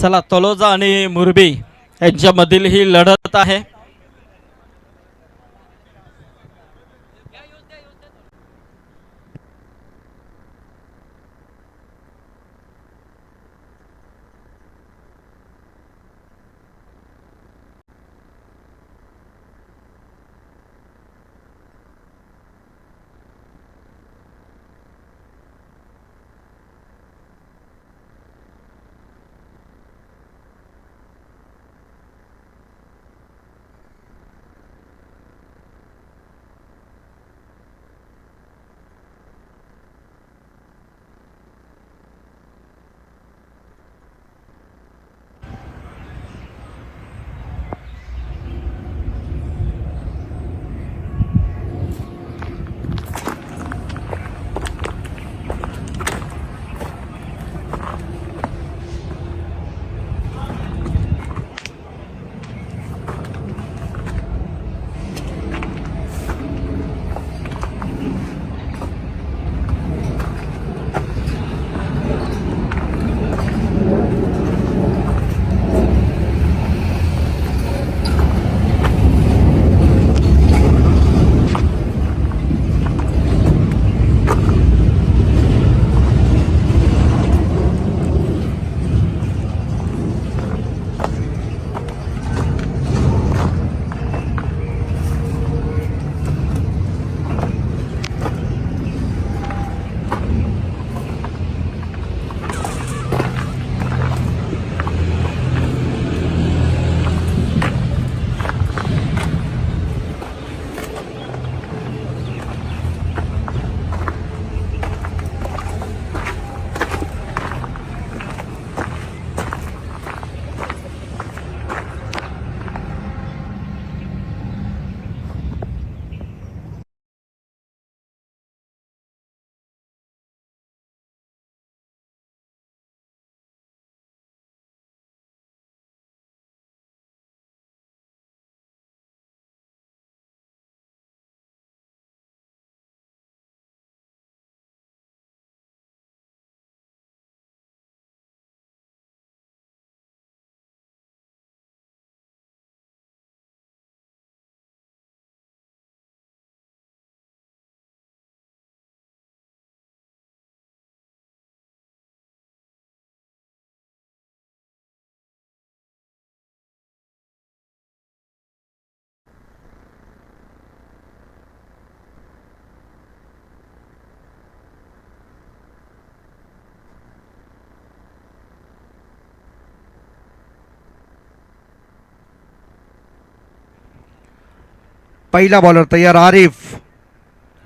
चला तलोजा आणि मुरबी यांच्यामधील ही लढत आहे. पहिला बॉलर तयार आरिफ.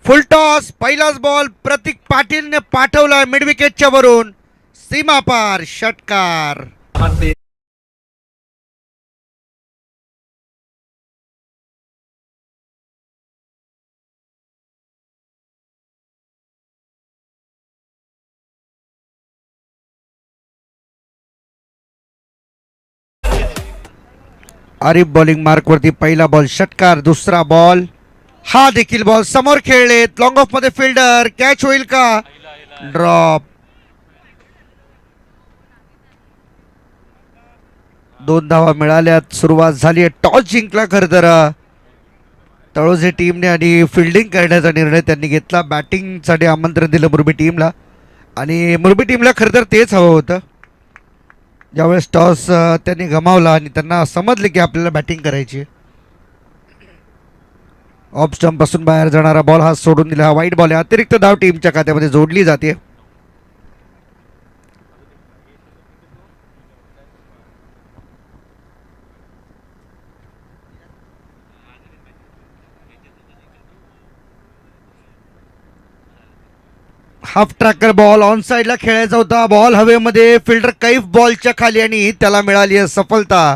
Full toss. पहिलाच बॉल प्रतीक पाटीलने पाठवला मिड विकेटच्या वरून. सीमापार षटकार. आरिफ बॉलिंग मार्क वरती. पहिला बॉल षटकार. दुसरा बॉल हा देखील बॉल समोर खेळलेत. लॉंग ऑफ मध्ये फिल्डर. कॅच होईल का? ड्रॉप. 2 धावा मिळाल्यात. सुरुवात झाली. टॉस जिंकला खर तर तळोजे टीमने आणि फिल्डिंग करण्याचा निर्णय त्यांनी घेतला. बॅटिंगसाठी आमंत्रण दिलं मुरबी टीमला आणि मुरबी टीमला खरं तर तेच हवं होतं. ज्यावेळेस टॉस त्यांनी गमावला आणि त्यांना समजले की आपल्याला बॅटिंग करायची. ऑफ स्टंप पासून बाहेर जाणारा बॉल हा सोडून दिला. हा वाईट बॉल आहे. अतिरिक्त धाव टीमच्या खात्यामध्ये जोडली जाते. हाफ ट्रॅकर बॉल ऑन साइडला खेळायचा होता. बॉल हवेमध्ये. फिल्डर कैफ बॉलच्या खाली आणि त्याला मिळाली आहे सफलता.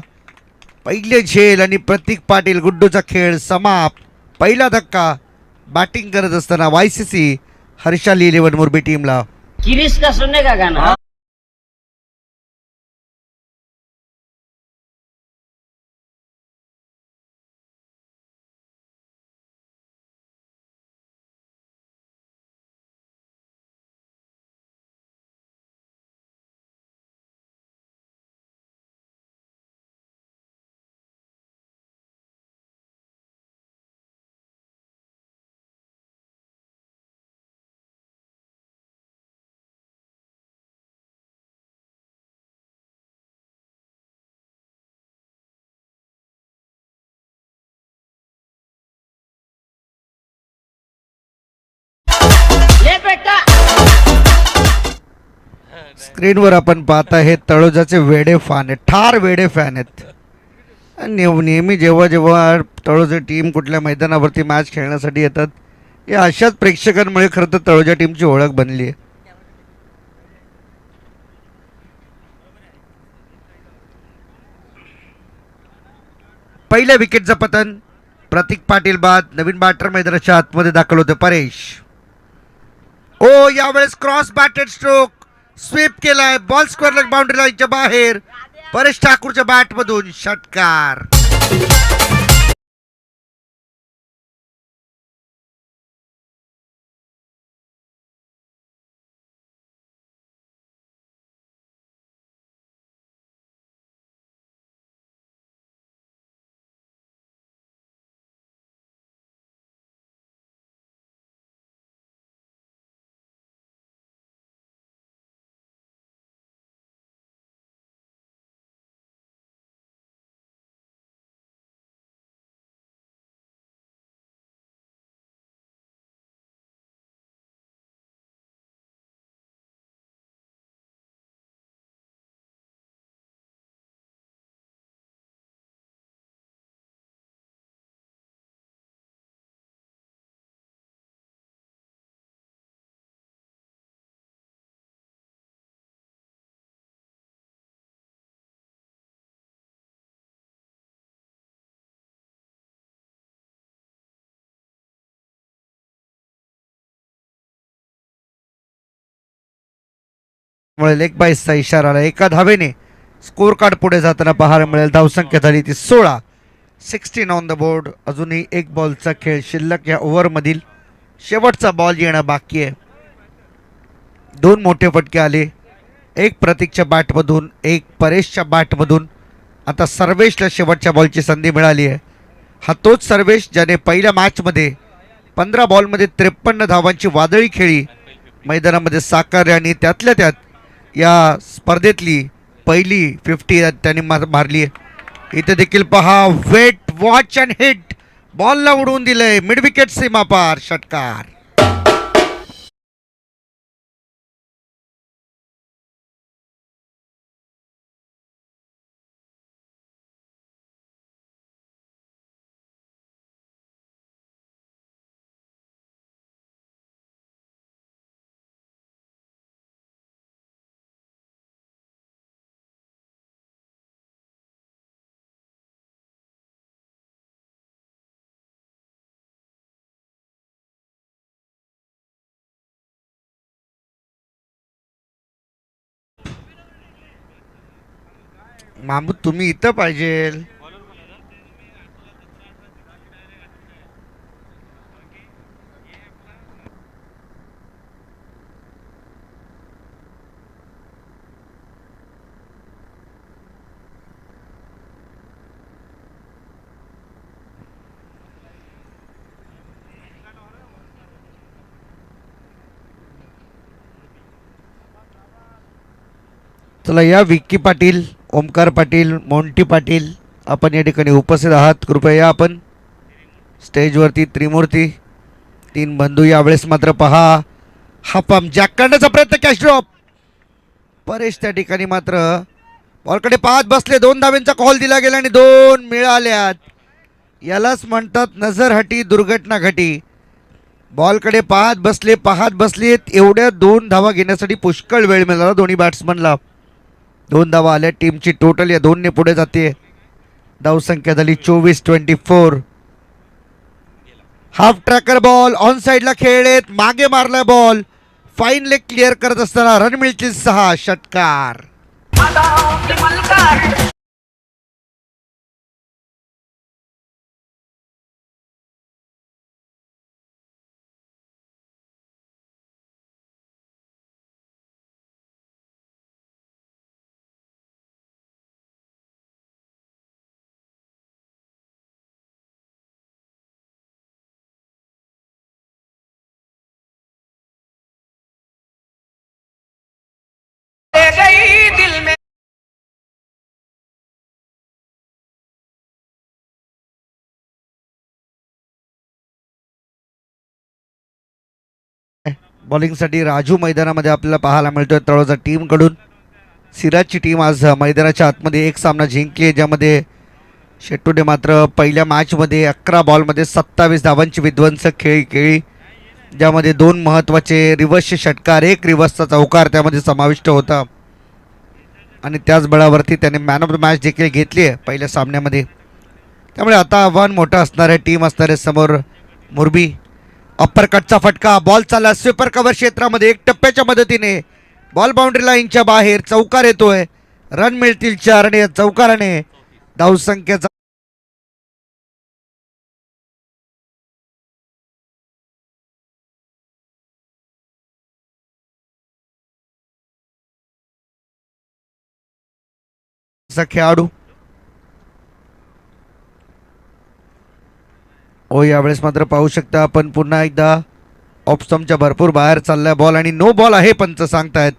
पहिले झेल आणि प्रतीक पाटील गुड्डूचा खेळ समाप्त. पहिला धक्का बॅटिंग करत असताना वायसीसी हर्षाली 11 मुरबी टीमला. किरीस का सुनने का गाना रिस्पेक्ट. स्क्रीनवर आपण पाहता हे तळोजाचे वेडे फॅन आहेत, ठार वेडे फॅन आहेत. आणि नेहमी जेव्हा जेव्हा तळोजा टीम कुठल्या मैदानावरती मॅच खेळण्यासाठी येतात, या अशाच प्रेक्षकांमुळे खरं तर तळोजा टीमची ओळख बनली आहे. पहिल्या विकेटचं पतन, प्रतीक पाटील बाद. नवीन बॅटर मैदानाच्या आतमध्ये दाखल होते परेश. ओ यावेळेस क्रॉस बॅटेड स्ट्रोक स्वीप केलाय, बॉल स्क्वेअर लेग बाउंड्री लाईनच्या बाहेर. परेश ठाकूरच्या बॅटमधून षटकार. लेग बाईसचा इशारा आला. एका धावेने स्कोर कार्ड पुढे जाताना पाहायला मिळेल. धावसंख्या झाली ती 16. 16 ऑन द बोर्ड. अजूनही एक बॉलचा खेळ शिल्लक. या ओव्हरमधील शेवटचा बॉल येणं बाकी आहे. दोन मोठे फटके आले, एक प्रतीकच्या बॅटमधून, एक परेशच्या बॅटमधून. आता सर्वेशला शेवटच्या बॉलची संधी मिळाली आहे. हा तोच सर्वेश ज्याने पहिल्या मॅचमध्ये 15 बॉलमध्ये 53 धावांची वादळी खेळी मैदानामध्ये साकारली आणि त्यातल्या त्यात या स्पर्धेतली पहिली 50 त्यांनी मारली आहे. इथे देखील पहा, वेट वॉच अँड हिट, बॉलला उडवून दिलंय मिड विकेट सीमापार. षटकार. मामूद तुम्ही इथं पाहिजे. चला या विक्की पाटील, ओमकार पाटील, मोंटी पाटील आपण या ठिकाणी उपस्थित आहात. कृपया या आपण स्टेजवरती. त्रिमूर्ती, तीन बंधू. यावेळेस मात्र पहा, हा पंप जॅक करण्याचा प्रयत्न, कॅच ड्रॉप. परेश त्या ठिकाणी मात्र बॉलकडे पाहत बसले. 2 धावेंचा कॉल दिला गेला आणि 2 मिळाल्यात. यालाच म्हणतात नजर हटी दुर्घटना घटी. बॉलकडे पाहत बसलेत. एवढ्या 2 धावा घेण्यासाठी पुष्कळ वेळ मिळाला दोन्ही बॅट्समनला. 2 धावा आल्या. टीमची टोटल या 2ने पुढे जाते. धावसंख्या झाली 24-24. हाफ ट्रॅकर बॉल ऑन साइडला खेळलेत, मागे मारला बॉल. फाईन लेग क्लिअर करत असताना रन मिळतील 6. षटकार. बॉलिंगसाठी राजू मैदानामध्ये आपल्याला पाहायला मिळतोय तळोजा टीमकडून. सिराजची टीम आज मैदानाच्या आतमध्ये एक सामना जिंकली आहे, ज्यामध्ये शेट्टूने मात्र पहिल्या मॅचमध्ये 11 बॉलमध्ये 27 धावांची विध्वंसक खेळी खेळी, ज्यामध्ये 2 महत्त्वाचे रिव्हर्सचे षटकार, 1 रिव्हर्सचा चौकार त्यामध्ये समाविष्ट होता. आणि त्याच बळावरती त्याने मॅन ऑफ द मॅच देखील घेतली आहे पहिल्या सामन्यामध्ये. त्यामुळे आता आव्हान मोठं असणार आहे टीम असणार आहे समोर. मुरबी अप्परकटचा फटका, बॉल चालला स्वीपर कव्हर क्षेत्रामध्ये, एक टप्प्याच्या मदतीने बॉल बाउंड्री लाईनच्या बाहेर, चौकार येतोय. रन मिळतील 4 आणि या चौकाराने धावसंख्येचा खेळाडू हो. यावेळेस मात्र पाहू शकता आपण पुन्हा एकदा ऑफस्टम्पच्या भरपूर बाहेर चाललाय बॉल आणि नो बॉल आहे पंच सांगतायत.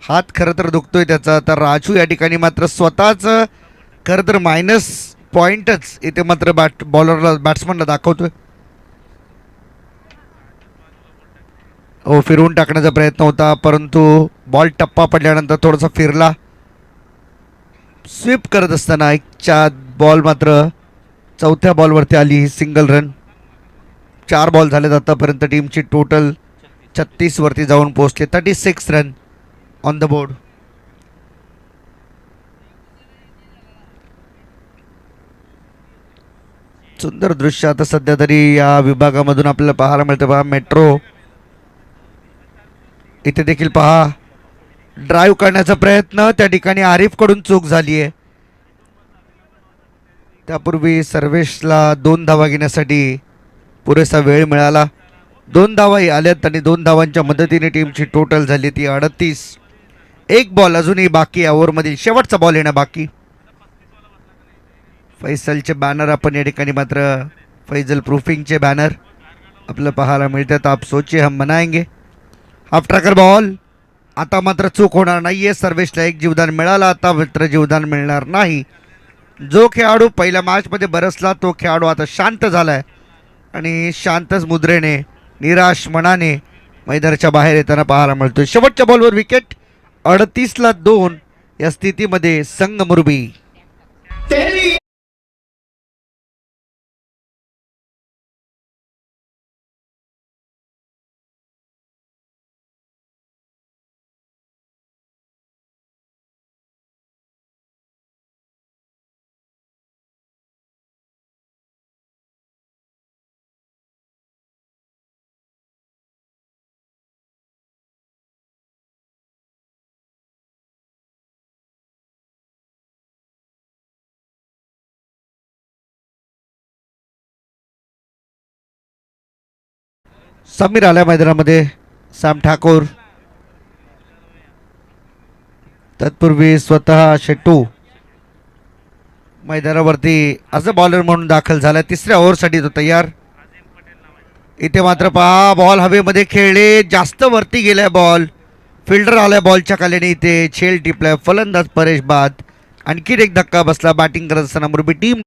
हात खरं तर दुखतोय त्याचा. तर राजू या ठिकाणी मात्र स्वतःच खरं तर मायनस पॉइंटच इथे मात्र बॉलरला बॅट्समनला दाखवतोय. हो, फिरवून टाकण्याचा प्रयत्न होता परंतु बॉल टप्पा पडल्यानंतर थोडासा फिरला. स्वीप करत असताना एक 4 बॉल मात्र चौथ्या बॉलवरती आली सिंगल रन. 4 बॉल झालेत आतापर्यंत. टीमची टोटल 36 वरती जाऊन पोहोचले. 36 रन ऑन द बोर्ड. सुंदर दृश्य आता सध्या तरी या विभागामधून आपल्याला पाहायला मिळतं. पहा मेट्रो इथे देखील पहा ड्राईव्ह करण्याचा प्रयत्न, त्या ठिकाणी आरिफकडून चूक झाली आहे. त्यापूर्वी सर्वेशला 2 धावा घेण्यासाठी पुरेसा वेळ मिळाला. 2 धावाही आल्यात आणि 2 धावांच्या मदतीने टीमची टोटल झाली ती 38. 1 बॉल अजूनही बाकी, ओव्हरमधील शेवटचा बॉल येणं बाकी. फैसलचे बॅनर आपण या ठिकाणी मात्र फैजल प्रूफिंगचे बॅनर आपल्याला पाहायला मिळतात. आप सोचिए हम मनाएंगे. Half tracker ball. आता मात्र चूक होणार नाहीये. सर्वेशला 1 जीवदान मिळाला, आता मात्र जीवदान मिळणार नाही. जो खेळाडू पहिल्या मॅचमध्ये बरसला तो खेळाडू आता शांत झालाय आणि शांतच मुद्रेने निराश मनाने मैदानाच्या बाहेर येताना पाहायला मिळतोय. शेवटच्या बॉलवर विकेट. 38ला 2 या स्थितीमध्ये संघ मुरबी. समीर आल्या मैदानामध्ये, सॅम ठाकूर. तत्पूर्वी स्वतः शेट्टू मैदानावरती असं बॉलर म्हणून दाखल झाला. 3ऱ्या ओव्हरसाठी तो तयार. इथे मात्र पहा बॉल हवेमध्ये खेळले, जास्त वरती गेलाय बॉल. फिल्डर आलाय बॉलच्या खालीने, इथे छेल टिपलाय. फलंदाज परेश बाद. आणखीन एक धक्का बसला बॅटिंग करत असताना मुरबी टीम.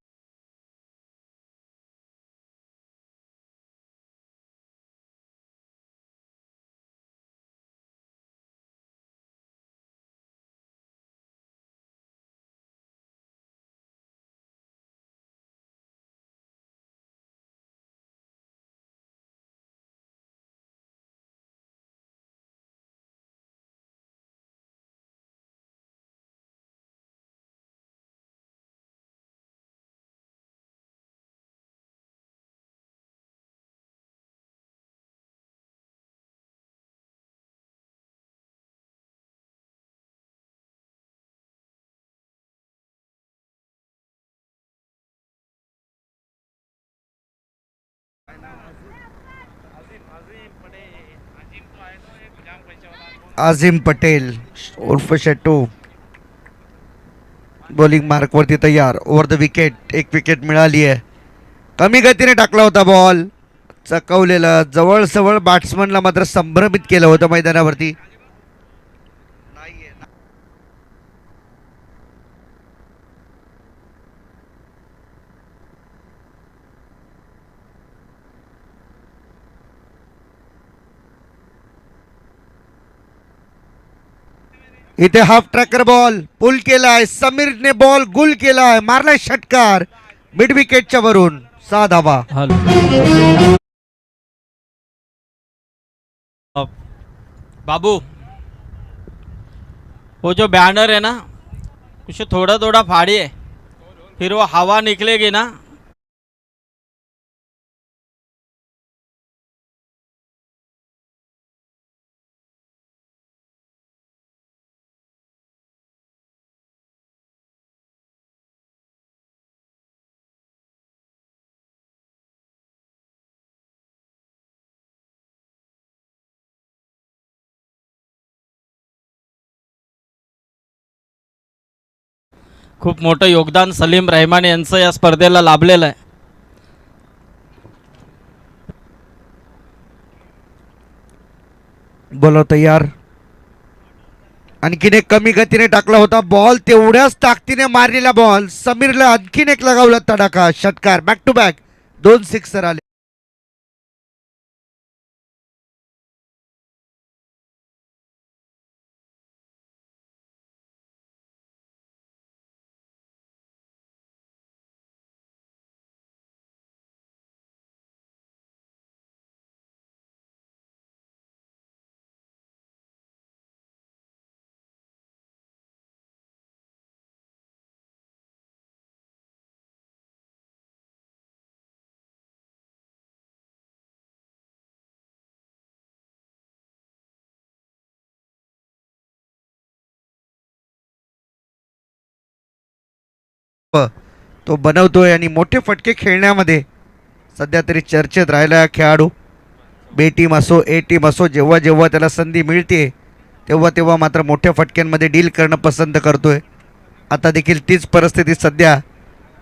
आझिम पटेल उर्फ शेट्टू बॉलिंग मार्कवरती तयार. Over the wicket. 1 विकेट मिळाली आहे. कमी गतीने टाकला होता बॉल, चकवलेला. जवळ बॅट्समनला मात्र संभ्रमित केलं होतं मैदानावरती. इथे हाफ ट्रॅकर बॉल पुल केलाय, समीरने बॉल गुल केलाय, मारलाय षटकार मिड विकेटच्या वरून 6 धावा. हॅलो बाबू, वो जो बैनर है ना उसे थोड़ा थोड़ा फाड़िए, फिर वो हवा निकलेगी ना. खूप मोठं योगदान सलीम रहमान यांचं या स्पर्धेला लाभलेलं आहे. बोलो तयार. आणखीन एक कमी गतीने टाकला होता बॉल, तेवढ्याच ताकदीने मारलेला बॉल, समीरला आणखीन एक लगावला तडाखा, षटकार. बॅक टू बॅक 2 सिक्सर आले. तो बनवतोय आणि मोठे फटके खेळण्यामध्ये सध्या तरी चर्चेत राहिला खेळाडू. बे टीम असो ए टीम असो, जेव्हा जेव्हा त्याला संधी मिळते तेव्हा तेव्हा मात्र मोठ्या फटक्यांमध्ये डील करणं पसंत करतोय. आता देखील तीच परिस्थिती सध्या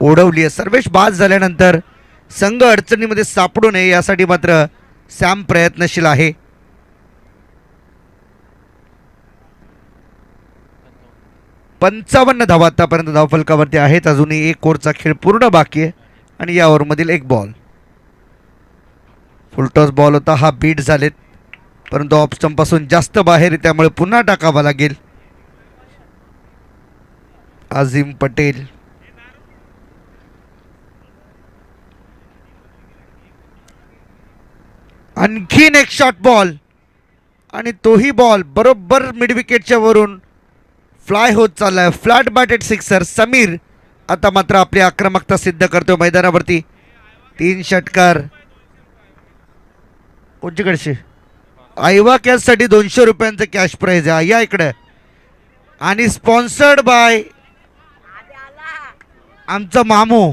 ओढवली आहे. सर्वेश बाद झाल्यानंतर संघ अडचणीमध्ये सापडू नये यासाठी मात्र सॅम प्रयत्नशील आहे. पंचावन्न धावा आतापर्यंत धावफलकावरती आहेत. अजूनही एक ओव्हरचा खेळ पूर्ण बाकी आहे आणि या ओव्हरमधील एक बॉल. फुलटॉस बॉल होता, हा बीट झालेत, परंतु ऑफ स्टंपपासून जास्त बाहेर आहे, त्यामुळे पुन्हा टाकावा लागेल. अझीम पटेल आणखीन एक शॉट बॉल आणि तोही बॉल बरोबर मिड विकेटच्या वरून फ्लाय होत चाललाय. Flat batted sixer. समीर आता मात्र आपली आक्रमकता सिद्ध करतो मैदानावरती. 3 षटकार. कोणच्याकडचे आयवा कॅचसाठी 200 रुपयांचं कॅश प्राईज आहे. या इकडे आणि स्पॉन्सर्ड बाय आमचं मामू.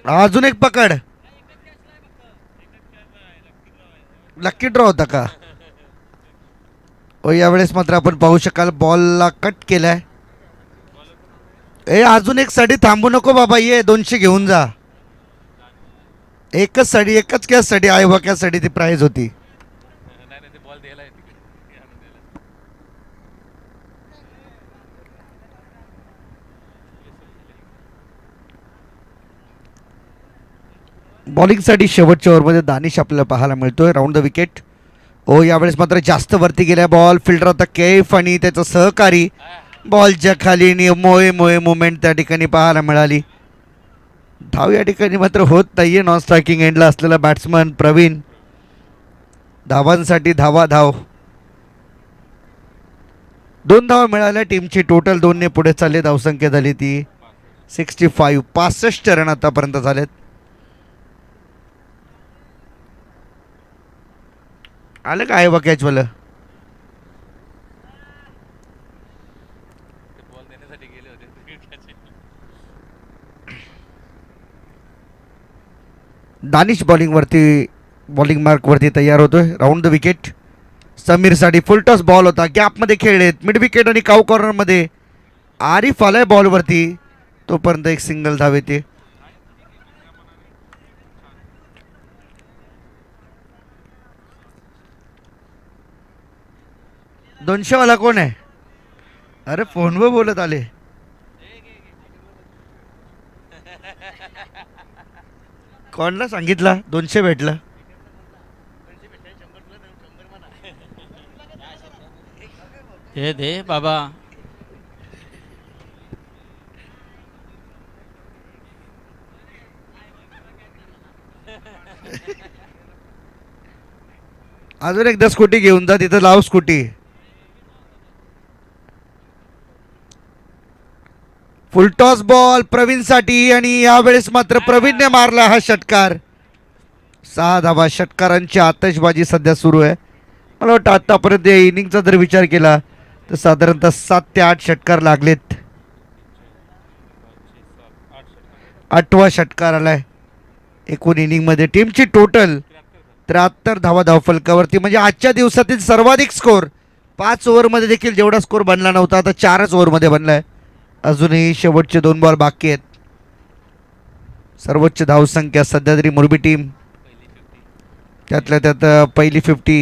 अजून एक पकड. लकी ड्रॉ होता का? यावेळेस मात्र आपण पाहू शकाल बॉलला कट केलाय. अजून एक साठी थांबू नको बाबा, ये 200 घेऊन जा. एकच साठी, एकच कॅच साठी आयवा कॅच साठी ती प्राइस होती. बॉलिंगसाठी शेवटच्या ओव्हरमध्ये दानिश आपल्याला पाहायला मिळतोय. Round the wicket. यावेळेस मात्र जास्त वरती गेल्या बॉल. फिल्डर होता कैफ आणि त्याचा सहकारी. बॉलच्या खाली मोये मुवमेंट त्या ठिकाणी पाहायला मिळाली. धाव या ठिकाणी मात्र होत नाहीये. नॉन स्ट्रायकिंग एंडला असलेला बॅट्समन प्रवीण. धावांसाठी धाव. 2 धावा मिळाल्या टीमची. टोटल 2 ने पुढे चालले. धावसंख्या झाली ती 65. 65 रन आतापर्यंत झालेत. आलं काय बा कॅचवालं? दानिश बॉलिंग मार्कवरती तयार होतोय. Round the wicket. समीरसाठी फुलटॉस बॉल होता, गॅपमध्ये खेळलेत. मिड विकेट आणि काऊ कॉर्नरमध्ये आरिफ आलाय बॉलवरती. तोपर्यंत एक सिंगल धाव येते. दोनशेवाला कोण आहे? अरे फोनवर बोलत आले. कोणला सांगितला 200 भेटलं? हे दे बाबा. अजून एकदा स्कूटी घेऊन जा, तिथं लाव स्कूटी. फुलटॉस बॉल प्रवीणसाठी आणि यावेळेस मात्र प्रवीणने मारला हा षटकार. 6 धावा. षटकारांची आतषबाजी सध्या सुरू आहे. मला वाटतं आतापर्यंत या इनिंगचा जर विचार केला तर साधारणतः 7 ते 8 षटकार लागलेत. 8वा षटकार आलाय एकूण इनिंगमध्ये. टीमची टोटल 73 धावा धावफलकावरती, म्हणजे आजच्या दिवसातील सर्वाधिक स्कोर. 5 ओव्हरमध्ये देखील जेवढा स्कोर बनला नव्हता आता 4च ओव्हरमध्ये बनलाय. अजूनही शेवटचे 2 बॉल बाकी आहेत. सर्वोच्च धावसंख्या सध्या तरी मुरबी टीम, त्यातल्या त्यात पहिली 50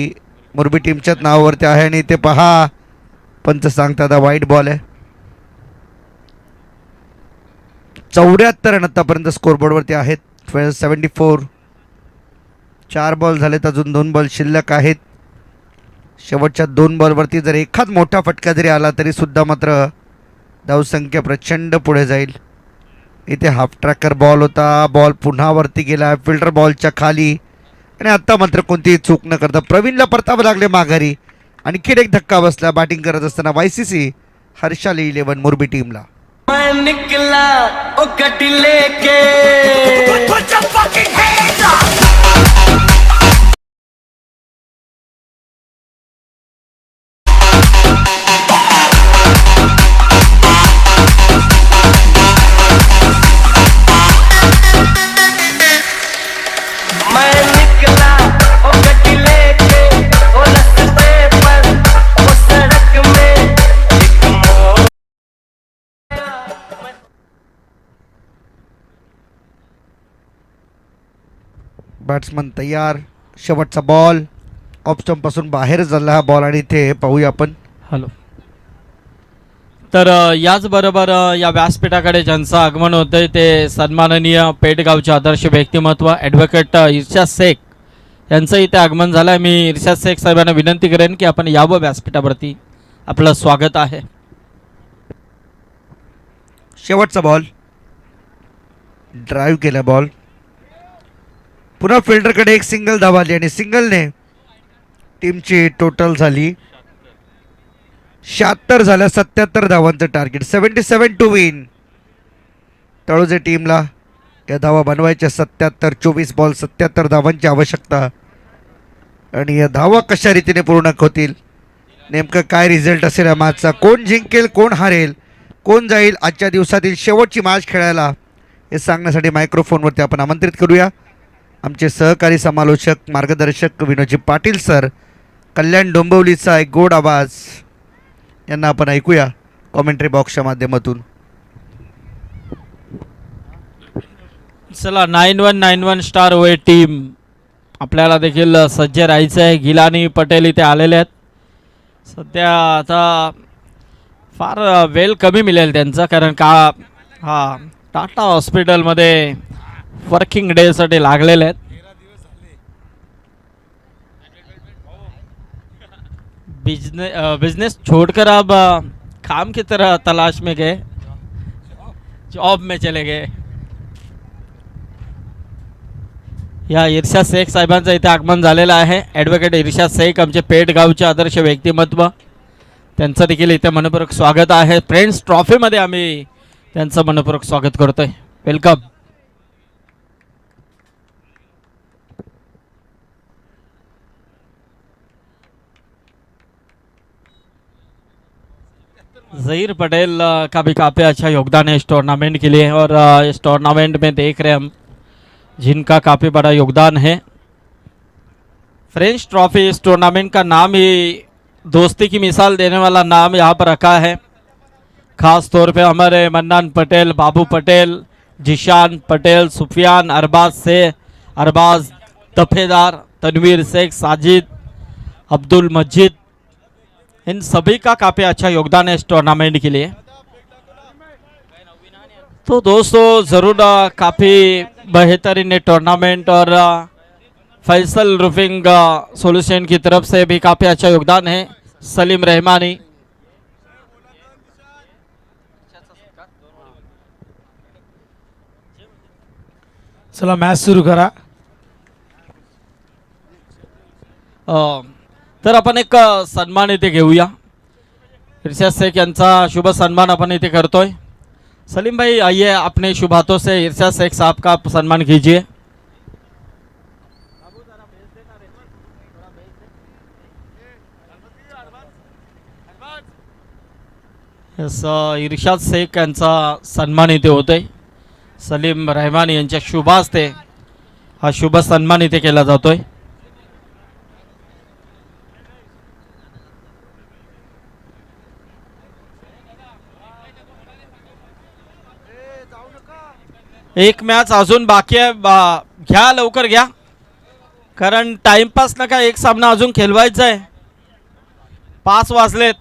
मुरबी टीमच्याच नावावरती आहे. आणि ते पहा पंच सांगतात वाईट बॉल आहे. 74 रन आतापर्यंत स्कोरबोर्डवरती आहेत. 74. 4 बॉल झालेत, अजून 2 बॉल शिल्लक आहेत. शेवटच्या 2 बॉलवरती जर एखाद मोठा फटका जरी आला तरी सुद्धा मात्र धावसंख्या प्रचंड पुढे जाईल. इथे हाफ ट्रॅकर बॉल होता, बॉल पुन्हा वरती गेला फिल्डर बॉलच्या खाली. आणि आता मात्र कोणतीही चूक न करता प्रवीणला परतावं लागले माघारी. आणखीन एक धक्का बसला बॅटिंग करत असताना YCC हर्षाली 11 मुरबी टीमला. निकला ओ गड्डी लेके बॅट्समन तयार. शेवटचा बॉल ऑफ स्टंपपासून बाहेर झाला हा बॉल. आणि इथे पाहूया आपण. हॅलो. तर याचबरोबर या व्यासपीठाकडे ज्यांचं आगमन होतंय ते सन्माननीय पेठगावचे आदर्श व्यक्तिमत्व ॲडव्होकेट इर्शाद शेख यांचं इथे आगमन झालं आहे. मी इर्शाद शेख साहेबांना विनंती करेन की आपण यावं व्यासपीठावरती. आपलं स्वागत आहे. शेवटचा बॉल ड्राईव्ह केला बॉल. पुन्हा फिल्डरकडे एक सिंगल धाव आली आणि सिंगलने टीमची टोटल झाली 76 झाल्या. 77 धावांचं टार्गेट. 77 to win. तळोजे टीमला या धावा बनवायच्या 77. 24 बॉल 77 धावांची आवश्यकता. आणि या धावा कशा रीतीने पूर्ण होतील, नेमकं काय रिझल्ट असेल या मॅचचा, कोण जिंकेल कोण हारेल, कोण जाईल आजच्या दिवसातील शेवटची मॅच खेळायला, हे सांगण्यासाठी मायक्रोफोनवरती आपण आमंत्रित करूया आमचे सहकारी समालोचक मार्गदर्शक विनोदजी पाटील सर. कल्याण डोंबिवलीचा एक गोड आवाज यांना आपण ऐकूया कॉमेंट्री बॉक्सच्या माध्यमातून. चला 9191 स्टार वे टीम आपल्याला देखील सज्ज राहायचं आहे. गिलानी पटेल इथे आलेले आहेत. सध्या आता फार वेळ कमी मिळेल त्यांचा, कारण का हा टाटा हॉस्पिटलमध्ये वर्किंग डेसाठी लागलेले आहेत. बिजनेस छोड़कर अब काम की तरह तलाश में गए, जॉब में चले गए. या इर्शाद शेख साहेबांचं इथे आगमन झालेलं आहे. ॲडव्होकेट इर्शाद शेख आमचे पेठगावचे आदर्श व्यक्तिमत्व, त्यांचं देखील इथे मनपूर्वक स्वागत आहे. फ्रेंड्स ट्रॉफीमध्ये आम्ही त्यांचं मनपूर्वक स्वागत करतोय. वेलकम. ज़हीर पटेल का भी काफ़ी अच्छा योगदान है इस टूर्नामेंट के लिए, और इस टूर्नामेंट में देख रहे हैं हम जिनका काफ़ी बड़ा योगदान है. फ्रेंच ट्रॉफी इस टूर्नामेंट का नाम ही दोस्ती की मिसाल देने वाला नाम यहाँ पर रखा है. ख़ास तौर पे हमारे मन्नान पटेल, बाबू पटेल, जिशान पटेल, सुफियान, अरबाज दफेदार, तनवीर शेख, साजिद, अब्दुल मजीद, इन सभी का काफ़ी अच्छा योगदान है इस टूर्नामेंट के लिए. तो दोस्तों ज़रूर काफ़ी बेहतरीन ये टूर्नामेंट और फैसल रूफिंग सॉल्यूशन की तरफ से भी काफ़ी अच्छा योगदान है सलीम रहमानी। चला मॅच सुरू करा. तर आपण एक सन्मान इथे घेऊया. इर्शाद शेख यांचा शुभ सन्मान अपन इथे करतोय. सलीम भाई आइए अपने शुभ हाथों से इर्शाद शेख साहब का सम्मान कीजिए. इर्शाद शेख यांचा सन्मान इथे होतोय. सलीम रहमानी यांच्या शुभ हस्ते हा शुभ सन्मान इथे केला जातोय. एक मॅच अजून बाकी आहे. घ्या लवकर घ्या कारण टाइमपास नका. एक सामना अजून खेळवायचा आहे. 5 वाजलेत.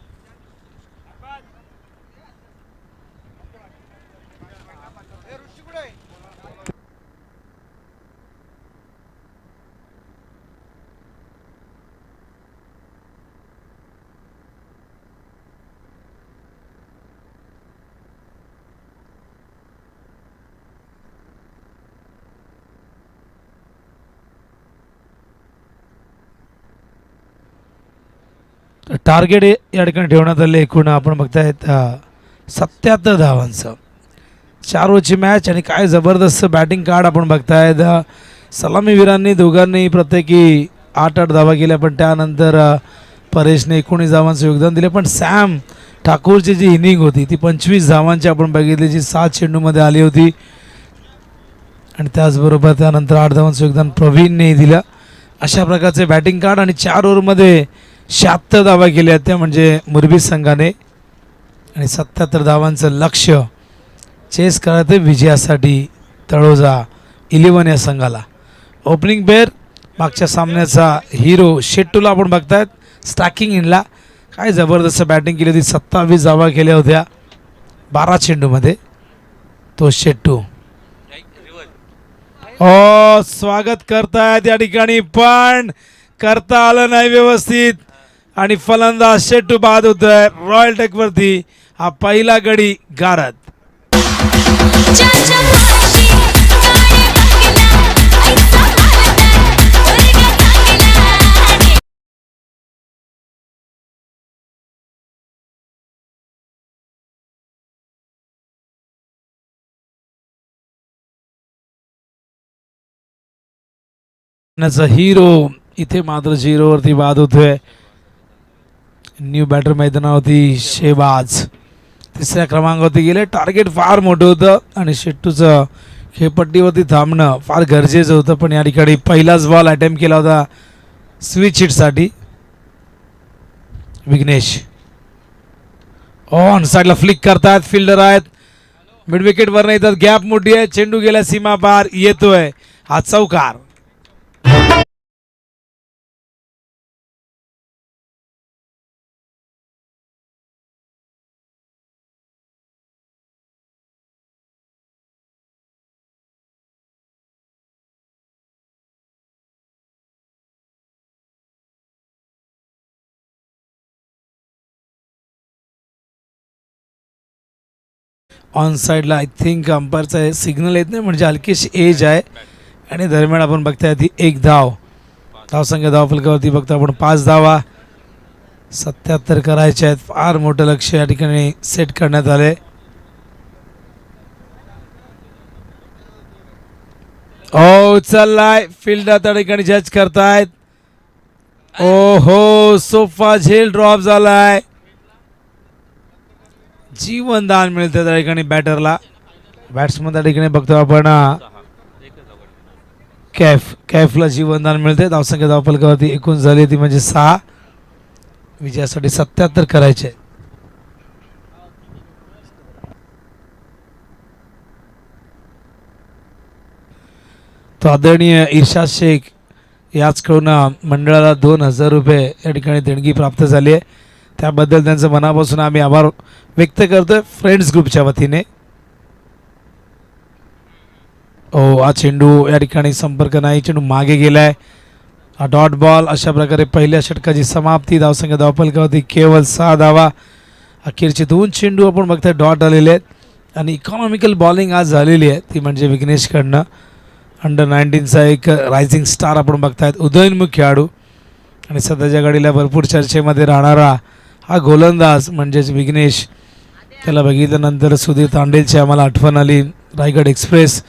टार्गेट या ठिकाणी ठेवण्यात आले. एकूण आपण बघतायत 77 धावांचं. 4 ओव्हरची मॅच आणि काय जबरदस्त बॅटिंग कार्ड आपण बघतायत. सलामीवीरांनी दोघांनी प्रत्येकी 8-8 धावा केल्या पण त्यानंतर परेशने 19 धावांचं योगदान दिले. पण सॅम ठाकूरची जी इनिंग होती ती 25 धावांची आपण बघितली जी 7 चेंडूमध्ये आली होती आणि त्याचबरोबर त्यानंतर 8 धावांचं योगदान प्रवीणने दिलं. अशा प्रकारचे बॅटिंग कार्ड आणि 4 ओव्हरमध्ये 76 धावा केल्या त्या म्हणजे मुरबी संघाने आणि 77 धावांचं लक्ष्य चेस करत विजयासाठी तळोजा 11 या संघाला. ओपनिंग पेअर मागच्या सामन्याचा हिरो शेट्टूला आपण बघतायत. स्टॅकिंग इनला काय जबरदस्त बॅटिंग केली होती. 27 धावा केल्या होत्या 12 चेंडूमध्ये तो शेट्टू. स्वागत करतायत या ठिकाणी पण करता आलं नाही व्यवस्थित आणि फलंदाज शेट्टू बाद होतोय. रॉयल टेकवरती हा पहिला गडी गारद. हिरो इथे मात्र 0वरती बाद होतोय. न्यू बॅटर मैदानावरती शेबाज 3ऱ्या क्रमांकावरती गेले. टार्गेट फार मोठं होतं आणि शेट्टूचं खेळपट्टीवरती थांबणं फार गरजेचं होतं पण या ठिकाणी पहिलाच बॉल अटेम्प्ट केला होता स्विच हिटसाठी. विघ्नेश ऑन साईडला फ्लिक करतात. फिल्डर आहेत मिड विकेटवर नाही तर गॅप मोठी आहे. चेंडू गेला सीमा पार येतोय हा चौकार. ऑन साईडला आय थिंक अंपायरचा सिग्नल येत नाही म्हणजे हलकीशी एज आहे आणि दरम्यान आपण बघताय ती 1 धाव. धावसंख्या धावफलकावरती बघता आपण 5 धावा 77 करायच्या आहेत. फार मोठं लक्ष या ठिकाणी सेट करण्यात आले. चाललाय फील्डर त्या ठिकाणी जज करतायत. ओहो सोफा झेल ड्रॉप झालाय. जीवनदान मिळतं त्या ठिकाणी बॅटरला. बॅट्समन त्या ठिकाणी बघतो आपण कॅफला जीवनदान मिळते. धावसंख्या धावफलकावरती एकूण झाली ती म्हणजे 6. विजयासाठी 77 करायचे. तो आदरणीय इर्शाद शेख याचकडून मंडळाला 2000 रुपये या ठिकाणी देणगी प्राप्त झाली आहे. त्याबद्दल त्यांचं मनापासून आम्ही आभार व्यक्त करतोय फ्रेंड्स ग्रुपच्या वतीने. हा चेंडू या ठिकाणी संपर्क नाही, चेंडू मागे गेलाय. हा डॉट बॉल. अशा प्रकारे पहिल्या षटकाची समाप्ती. धावसंख्या धावफलकावरती केवळ 6 धावा. अखेरचे 2 चेंडू आपण बघताय डॉट आलेले आहेत आणि इकॉनॉमिकल बॉलिंग आज झालेली आहे, ती म्हणजे विघ्नेशकडनं. अंडर 19चा एक रायझिंग स्टार आपण बघतायत, उदयोन्मुख खेळाडू आणि सध्याच्या घडीला भरपूर चर्चेमध्ये राहणारा हा गोलंदाज म्हणजेच विघ्नेश. त्याला बघितल्यानंतर सुधीर तांडेलची आम्हाला आठवण आली. रायगड एक्सप्रेस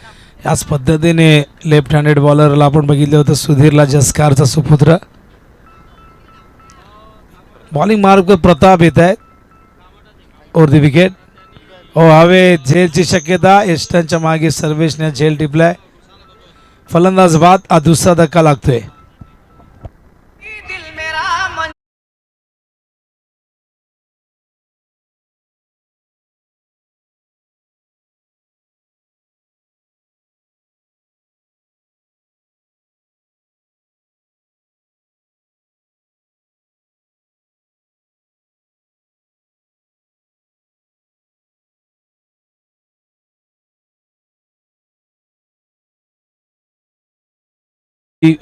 याच पद्धतीने लेफ्ट हँडेड बॉलरला आपण बघितलं होतं, सुधीरला जसकारचा सुपुत्र. बॉलिंग मार्ग प्रताप येत आहेत ओव्हर द विकेट. हवे झेलची शक्यता. एस्टनच्या मागे सर्वेशने झेल टिपलाय. फलंदाज बाद. हा दुसरा धक्का लागतोय.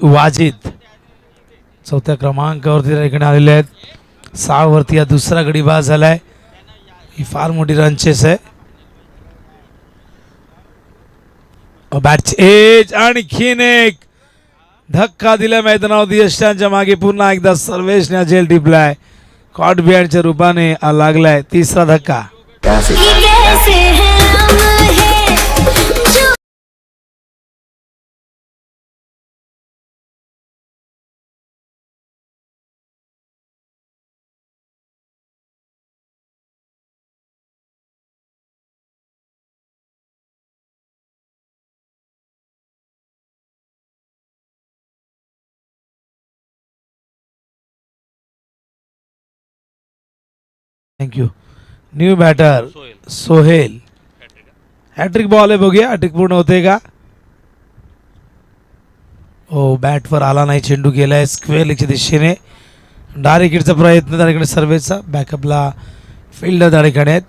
वाजिद चौथ्या क्रमांकावरती ठिकाणी आलेले आहेत. 6 वरती हा दुसरा गडी बाद झालाय. ही फार मोठी रनचेस आहे. बॅटची एज आणखीन एक धक्का दिला मैदानावरती. यष्टांच्या मागे पुन्हा एकदा सर्वेशने झेल टिपलाय. कॉट बिहाइंडच्या रूपाने लागलाय तिसरा धक्का. Thank you. New batter Sohail. Hat-trick ball आहे, बघूया हॅट्रिक पूर्ण होते का. हो, बॅटवर आला नाही, चेंडू गेलाय स्क्वेअर लेगच्या दिशेने. डायरेक्ट हिटचा प्रयत्न त्या ठिकाणी सर्वेचा. बॅकअपला फिल्डर त्या ठिकाणी आहेत.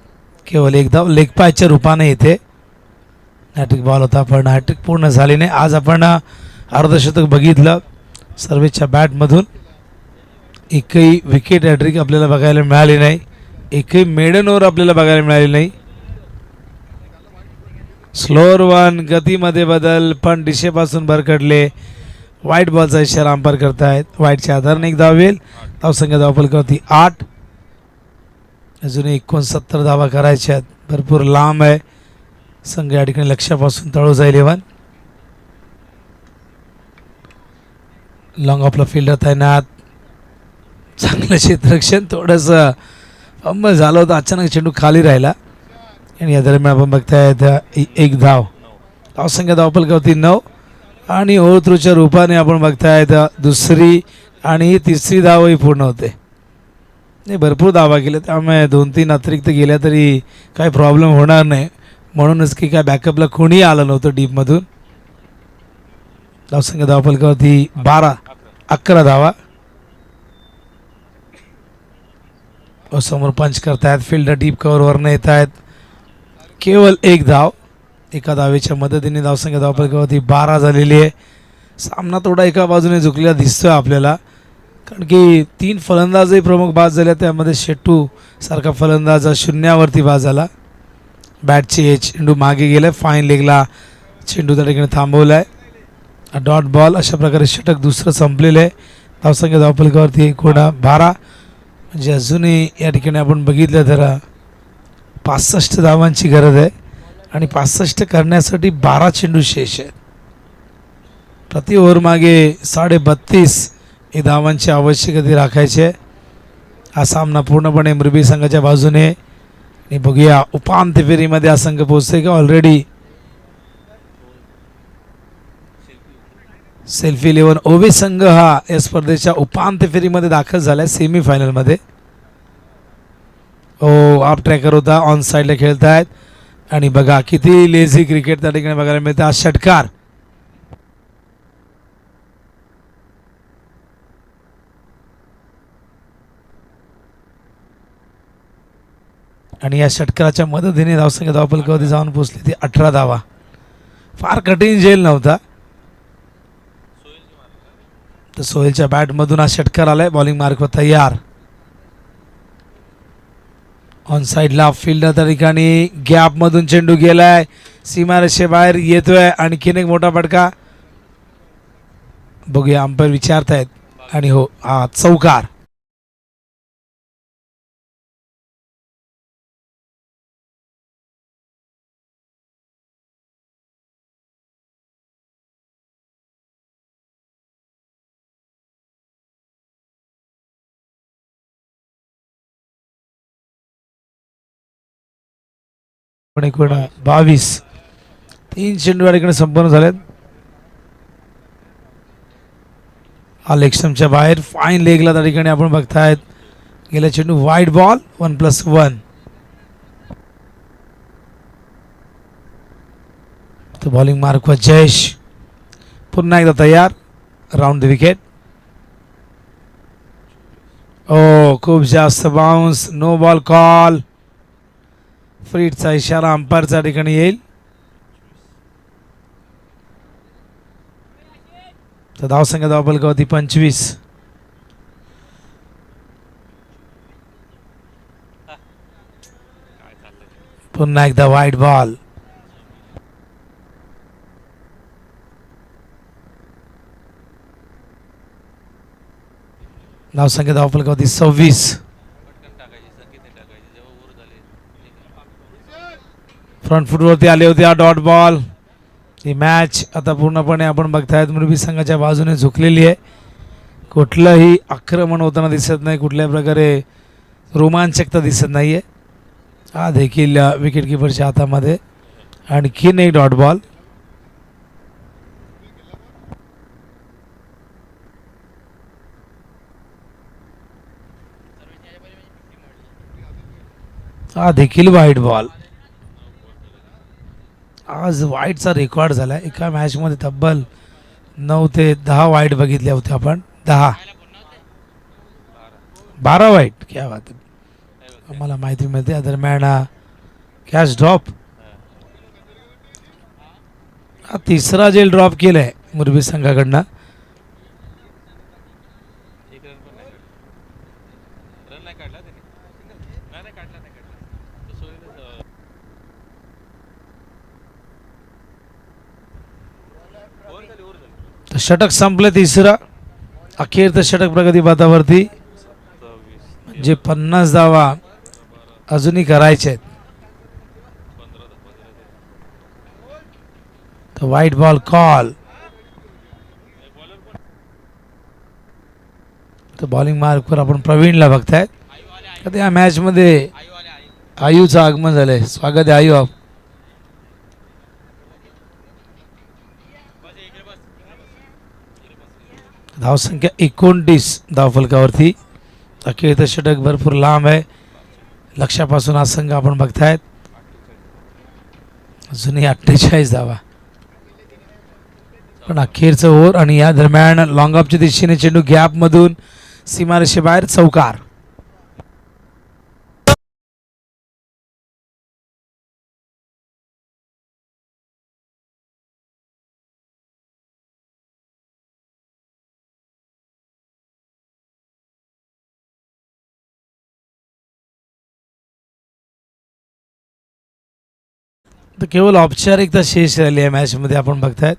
केवळ एकदा लेग पायच्या रूपाने येते. हॅट्रिक बॉल होता पण हॅट्रिक पूर्ण झाली नाही. आज आपण अर्धशतक बघितलं सर्वेच्या बॅटमधून. एकही विकेट हॅट्रिक आपल्याला बघायला मिळाली नाही. एकही मेडन ओव्हर आपल्याला बघायला मिळाली नाही. स्लोअर वन, गतीमध्ये बदल, पण दिशेपासून भरकडले. वाईट बॉलचा इशारा अंपायर करतायत. वाईटच्या आधाराने एक धाव येईल. धावसंख्या धावफलकावरती 8. अजून 69 धावा करायच्या आहेत. भरपूर लांब आहे संघ या ठिकाणी लक्ष्यापासून तळू जाईल. 11 लॉंग ऑफला फिल्डर तैनात. चांगलं क्षेत्ररक्षण. थोडंसं फंबल झालं होतं, अचानक चेंडू खाली राहिला आणि या दरम्यान आपण बघतायत एक धाव. धावसंख्या धावफलकावरती 9 आणि ओव्हर थ्रूच्या रूपाने आपण बघतायत दुसरी आणि तिसरी धावही पूर्ण होते. नाही, भरपूर धावा केल्या त्यामुळे 2-3 अतिरिक्त गेल्या तरी काही प्रॉब्लेम होणार नाही. म्हणूनच की काय बॅकअपला कोणीही आलं नव्हतं डीपमधून. धावसंख्या धावफलकावरती 11 धावा. समोर पंच करतायत. फिल्डर डीप कव्हरवरनं येत आहेत. केवळ एक धाव. एका धावेच्या मदतीने धावसंख्या धावफलकावरती 12 झालेली आहे. सामना थोडा एका बाजूने झुकलेला दिसतोय आपल्याला, कारण की 3 फलंदाजही प्रमुख बाद झाले. त्यामध्ये शेट्टू सारखा फलंदाज शून्यावरती बाद झाला. बॅटची एज. चेंडू मागे गेलाय. फाईन लेगला चेंडू त्या ठिकाणी थांबवलाय. Dot ball. अशा प्रकारे षटक दुसरं संपलेलं आहे. धावसंख्या धावफलकावरती एकूण 12. म्हणजे अजूनही या ठिकाणी आपण बघितलं तर 65 धावांची गरज आहे आणि 65 करण्यासाठी 12 चेंडू शेष आहेत. प्रति ओव्हर मागे 32.5 हे धावांची आवश्यकता राखायची आहे. हा सामना पूर्णपणे मुरबी संघाच्या बाजूने. आणि बघूया उपांत्य फेरीमध्ये हा संघ पोहोचते का. ऑलरेडी सेल्फी 11 ओवे संघ हा या स्पर्धेच्या उपांत्य फेरीमध्ये दाखल झालाय सेमीफायनलमध्ये. आप ट्रॅकर होता. ऑन साईडला खेळतायत आणि बघा किती लेझी क्रिकेट त्या ठिकाणी बघायला मिळते. हा षटकार. आणि या षटकाराच्या मदतीने धावसंख्या धावफलकावरती जाऊन पोहोचली ती 18 धावा. फार कठीण झेल नव्हता. तर सोहेलच्या बॅटमधून हा षटकार आलाय. बॉलिंग मार्कवर तयार. ऑन साईडला फील्डर त्या ठिकाणी गॅपमधून चेंडू गेलाय, सीमारेषेबाहेर येतोय. आणखीन एक मोठा फटका. बघूया अंपायर विचारतायत आणि हो हा चौकार. पण एकूण 22 3 चेंडू या ठिकाणी संपन्न झालेत. हा लेगस्टम्पच्या बाहेर फाईन लेगला त्या ठिकाणी आपण बघतायत. गेला चेंडू वाईड बॉल 1+1. तो बॉलिंग मार्कवर जयेश पुन्हा एकदा तयार. Round the wicket. ओ खूप जास्त बाउन्स. No ball call. फ्रीडचा इशारा अंपायरच्या ठिकाणी येईल. तर धावसंख्या धावफलकावरती 25. पुन्हा एकदा वाईड बॉल. धावसंख्या धावफलकावरती 26. फ्रंट फुटवरती आले होते हा डॉट बॉल. ही मॅच आता पूर्णपणे आपण बघतायत मुरबी संघाच्या बाजूने झुकलेली आहे. कुठलंही आक्रमण होताना दिसत नाही. कुठल्या प्रकारे रोमांचकता दिसत नाहीये. हा देखील विकेट किपरच्या हातामध्ये. आणखीन एक डॉट बॉल. हा देखील वाईड बॉल. आज वाईडचा रेकॉर्ड झाला. एका मॅचमध्ये तब्बल 9 ते 10 वाईड बघितले होते आपण. 12 वाईड. क्या बात आहे. आम्हाला माहिती मिळते या दरम्यान कॅच ड्रॉप. हा तिसरा जेल ड्रॉप केलाय मुरबी संघाकडनं. षटक संपले तिसरा. अखेरचं षटक प्रगती पथावरती. म्हणजे 50 धावा अजूनही करायचे आहेत. तर वाईट बॉल कॉल. तर बॉलिंग मार्कवर आपण प्रवीणला बघतायत. आता या मॅच मध्ये आयूचं आगमन झालंय. स्वागत आहे आयू. आप धावसंख्या 29 धावफलकावरती. अखेरचं षटक भरपूर लांब आहे. लक्षापासून हा संघ आपण बघतायत. अजूनही 48 धावा. पण अखेरचं ओव्हर आणि या दरम्यान लॉंग ऑफच्या दिशेने चेंडू गॅप मधून सीमारेषेबाहेर चौकार. तर केवळ औपचारिकता शेष राहिली आहे मॅचमध्ये आपण बघतायत.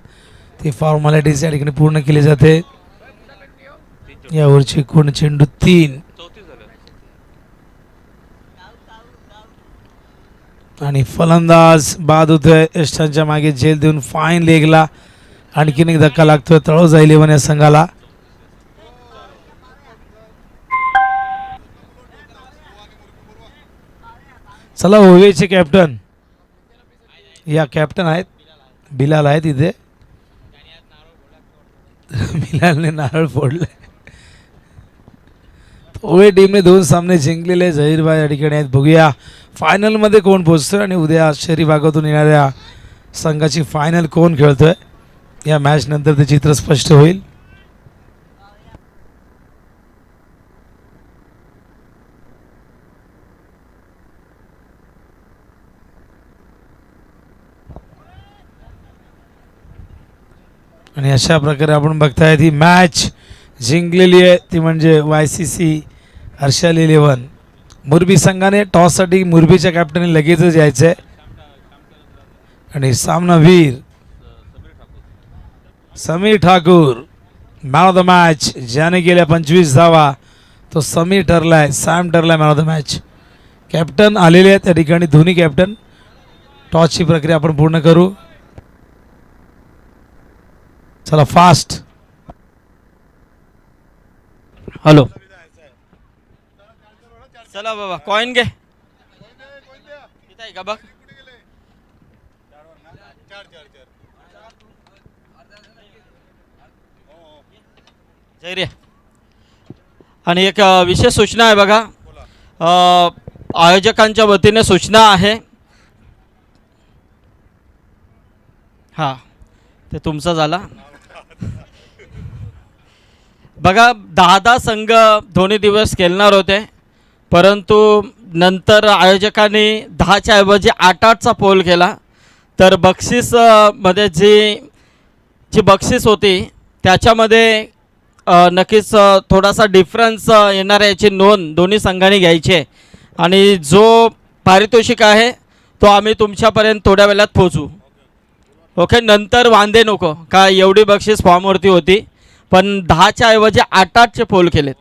ती फॉर्मॅलिटीज या ठिकाणी पूर्ण केली जाते. या ओव्हरची एकूण चेंडू 3 आणि फलंदाज बाद होतोय. यष्टांच्या मागे झेल देऊन फाईन लेगला आणखीन एक धक्का लागतोय तळोजा 11 या संघाला. चला ओवेचे कॅप्टन या कॅप्टन आहेत. बिलाल आहेत इथे. बिलालने नारळ फोडले. ओवे टीमने 2 सामने जिंकलेले. झहीरभाई या ठिकाणी आहेत. बघूया फायनल मध्ये कोण पोहोचतोय आणि उद्या शहरी भागातून येणाऱ्या संघाची फायनल कोण खेळतोय. या मॅच नंतर ते चित्र स्पष्ट होईल. आणि अशा प्रकारे आपण बघतायत ही मॅच जिंकलेली आहे ती म्हणजे YCC हर्षल 11. मुरबी संघाने टॉससाठी मुरबीच्या कॅप्टनने लगेचच यायचं आहे आणि सामनावीर Samir Thakur man of the match ज्याने गेल्या 25 धावा तो समीर ठरलाय, सॅम ठरलाय man of the match. Captain आलेले आहेत त्या ठिकाणी, दोन्ही कॅप्टन. टॉसची प्रक्रिया आपण पूर्ण करू. चला फास्ट. हॅलो चला बाबा कॉइन घे इथं आहे का बघ. जय रे. आणि एक विशेष सूचना आहे बघा, आयोजकांच्या वतीने सूचना आहे. हां ते तुमचा झाला बघा. 10 संघ दोन्ही दिवस खेळणार होते, परंतु नंतर आयोजकांनी 10च्या ऐवजी 8-8चा पोल केला. तर बक्षीस मध्ये जी बक्षीस होती त्याच्यामध्ये नक्कीच थोडासा डिफरन्स येणार आहे, याची नोंद दोन्ही संघांनी घ्यायची आहे. आणि जो पारितोषिक आहे तो आम्ही तुमच्यापर्यंत थोड्या वेळात पोहोचू. ओके, नंतर वांदे नको का एवढी बक्षीस फॉर्मवरती होती, पण 10च्या ऐवजी 8-8चे पोल केलेत.